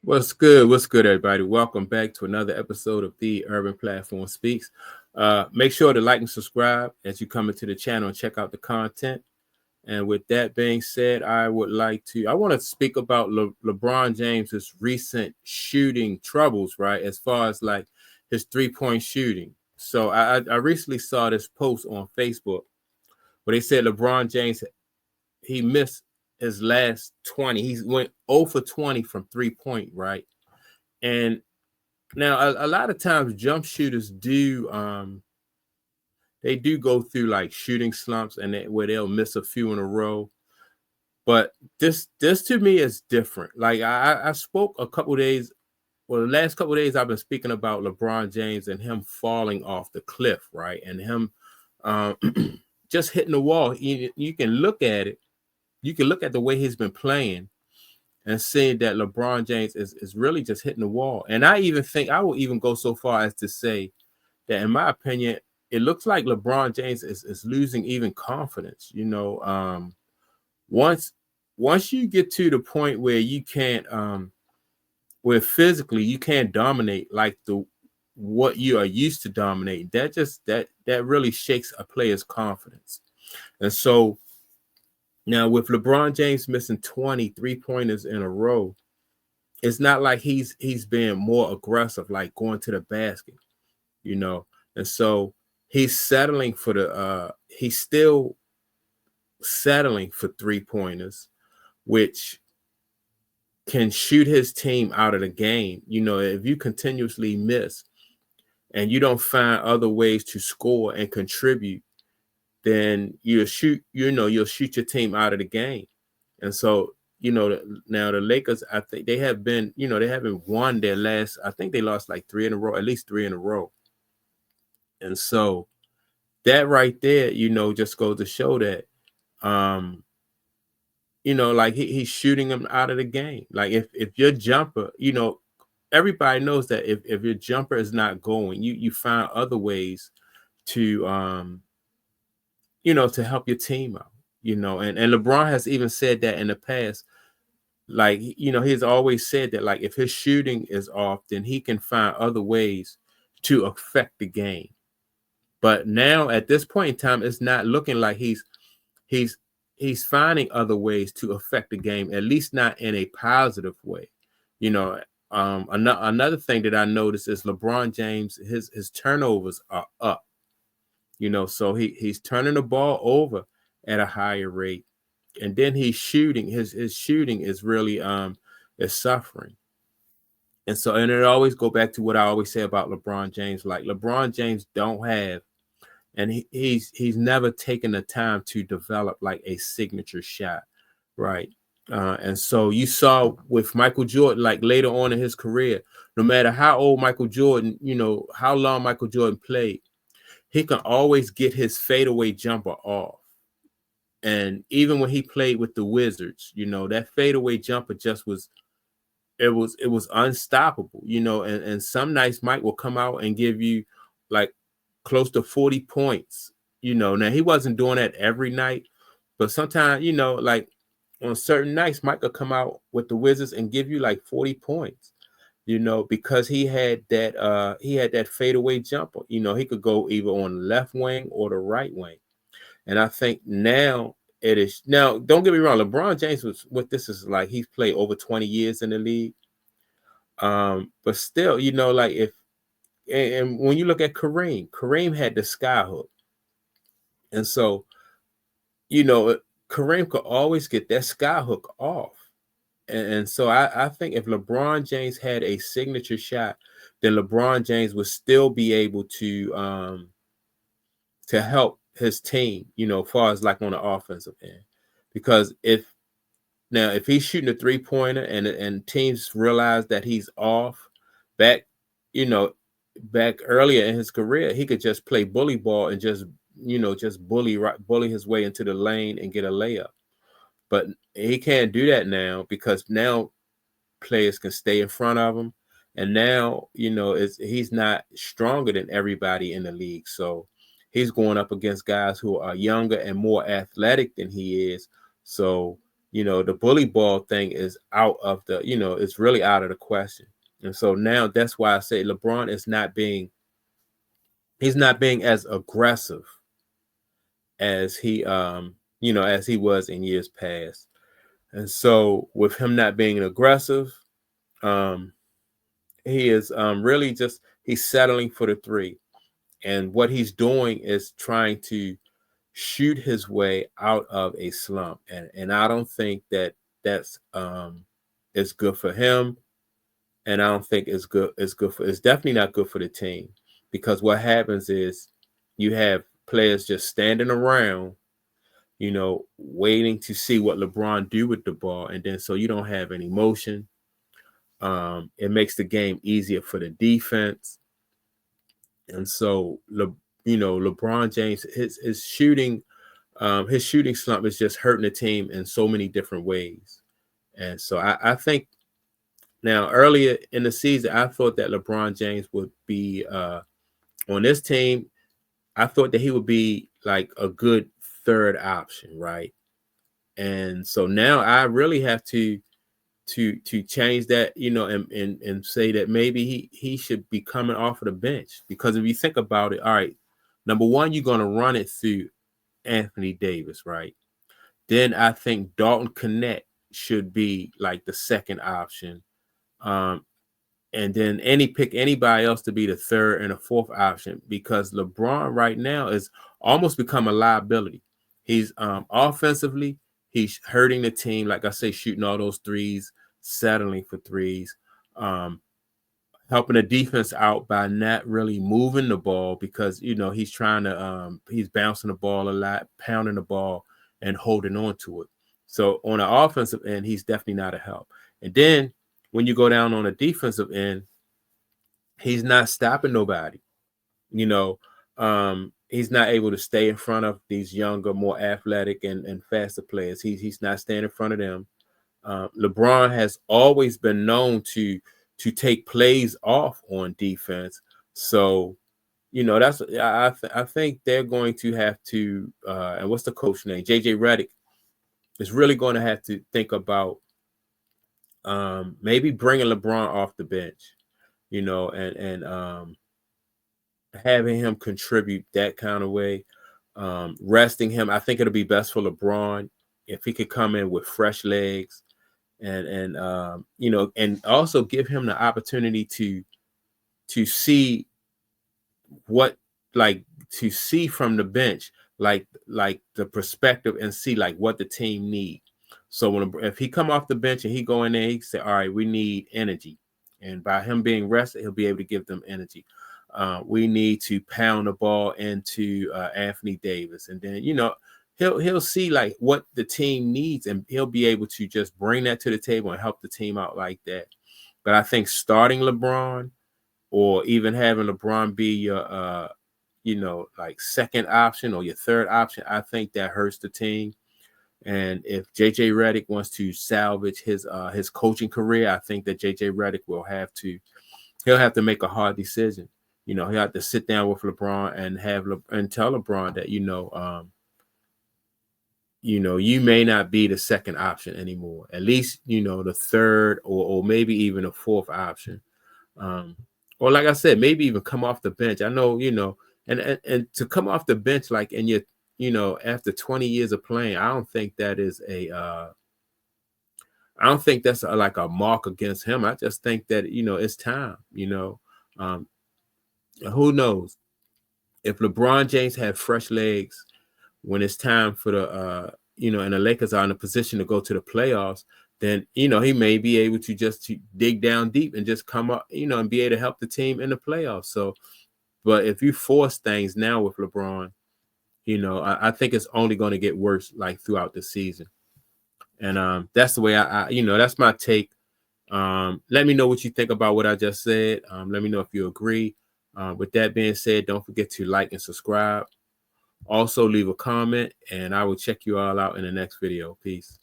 What's good? What's good, everybody? Welcome back to another episode of The Urban Platform Speaks. Make sure to like and subscribe as you come into the channel and check out the content. And with that being said, I want to speak about LeBron James's recent shooting troubles, right? As far as like his 3-point shooting. So I recently saw this post on Facebook where they said LeBron James, he missed his last 20. He went 0 for 20 from 3-point, right? And now a lot of times jump shooters do they do go through like shooting slumps where they'll miss a few in a row. But this to me is different. Like I spoke a couple days, well, the last couple days I've been speaking about LeBron James and him falling off the cliff, right? And him um, just hitting the wall. You can look at it. You can look at the way he's been playing and seeing that LeBron James is really just hitting the wall. And I even think I will even go so far as to say that, in my opinion, it looks like LeBron James is losing even confidence. Once you get to the point where you can't, where physically you can't dominate like the what you are used to dominating, that really shakes a player's confidence. And so now with LeBron James missing 20 3-pointers in a row, it's not like he's being more aggressive, like going to the basket, you know. And so he's settling for he's still settling for 3-pointers, which can shoot his team out of the game. You know, if you continuously miss and you don't find other ways to score and contribute, then you'll shoot your team out of the game. And so, now the Lakers, I think they haven't won their last, I think they lost like 3 in a row, at least 3 in a row. And so that right there, just goes to show that, like he's shooting them out of the game. Like if your jumper, everybody knows that if your jumper is not going, you find other ways to, to help your team out, and LeBron has even said that in the past. Like, he's always said that, like, if his shooting is off, then he can find other ways to affect the game. But now at this point in time, it's not looking like he's finding other ways to affect the game, at least not in a positive way. Another thing that I noticed is LeBron James, his turnovers are up. So he's turning the ball over at a higher rate. And then he's shooting. His shooting is really is suffering. And so, and it always go back to what I always say about LeBron James. Like, LeBron James don't have, and he's never taken the time to develop like a signature shot, right? And so you saw with Michael Jordan, like later on in his career, no matter how old Michael Jordan, how long Michael Jordan played, he can always get his fadeaway jumper off. And even when he played with the Wizards, that fadeaway jumper just was unstoppable, and some nights Mike will come out and give you like close to 40 points. Now he wasn't doing that every night, but sometimes, like on certain nights, Mike will come out with the Wizards and give you like 40 points, because he had that fadeaway jumper. He could go either on the left wing or the right wing. And I think now it is. Now, don't get me wrong. LeBron James was what this is like. He's played over 20 years in the league. But still, like and when you look at Kareem had the sky hook. And so, Kareem could always get that sky hook off. And so I think if LeBron James had a signature shot, then LeBron James would still be able to help his team, as far as like on the offensive end. Because if he's shooting a 3-pointer and teams realize that he's off back earlier in his career, he could just play bully ball and just bully his way into the lane and get a layup. But he can't do that now, because now players can stay in front of him. And now, he's not stronger than everybody in the league. So he's going up against guys who are younger and more athletic than he is. So, the bully ball thing is out of the, it's really out of the question. And so now that's why I say LeBron is he's not being as aggressive as as he was in years past. And so with him not being aggressive, he is really just, he's settling for the three. And what he's doing is trying to shoot his way out of a slump. And I don't think that's is good for him. And I don't think it's definitely not good for the team, because what happens is you have players just standing around, waiting to see what LeBron do with the ball. And then so you don't have any motion. It makes the game easier for the defense. And so, LeBron James, his shooting slump is just hurting the team in so many different ways. And so I think now, earlier in the season, I thought that LeBron James would be on this team. I thought that he would be like a good third option, right? And so now I really have to change that, and say that maybe he should be coming off of the bench. Because if you think about it, all right, number one, you're going to run it through Anthony Davis, right? Then I think Dalton Connect should be like the second option. And then pick anybody else to be the third and the fourth option, because LeBron right now is almost become a liability. He's offensively, he's hurting the team. Like I say, shooting all those threes, settling for threes, helping the defense out by not really moving the ball, because he's trying to he's bouncing the ball a lot, pounding the ball and holding on to it. So on the offensive end, he's definitely not a help. And then when you go down on the defensive end, he's not stopping nobody. He's not able to stay in front of these younger, more athletic and faster players. He's not staying in front of them. LeBron has always been known to take plays off on defense. So, that's I think they're going to have to. And what's the coach name? JJ Redick is really going to have to think about maybe bringing LeBron off the bench, and having him contribute that kind of way, resting him. I think it'll be best for LeBron if he could come in with fresh legs, and also give him the opportunity to see what, like, to see from the bench, like the perspective, and see like what the team needs. So if he come off the bench and he go in there, he say, all right, we need energy. And by him being rested, he'll be able to give them energy. We need to pound the ball into Anthony Davis. And then, he'll see like what the team needs, and he'll be able to just bring that to the table and help the team out like that. But I think starting LeBron, or even having LeBron be your, like second option or your third option, I think that hurts the team. And if JJ Redick wants to salvage his coaching career, I think that JJ Redick he'll have to make a hard decision. He'll have to sit down with LeBron and tell LeBron that, you may not be the second option anymore. At least, the third or maybe even a fourth option. Or like I said, maybe even come off the bench. I know, and to come off the bench, like in your, after 20 years of playing, I don't think that is I don't think that's like a mark against him. I just think that, it's time, who knows if LeBron James had fresh legs when it's time for the, and the Lakers are in a position to go to the playoffs, then, he may be able to just dig down deep and just come up, and be able to help the team in the playoffs. So, but if you force things now with LeBron, I think it's only going to get worse, like throughout the season. And that's the way that's my take. Let me know what you think about what I just said. Let me know if you agree. With that being said, don't forget to like and subscribe. Also, leave a comment, and I will check you all out in the next video. Peace.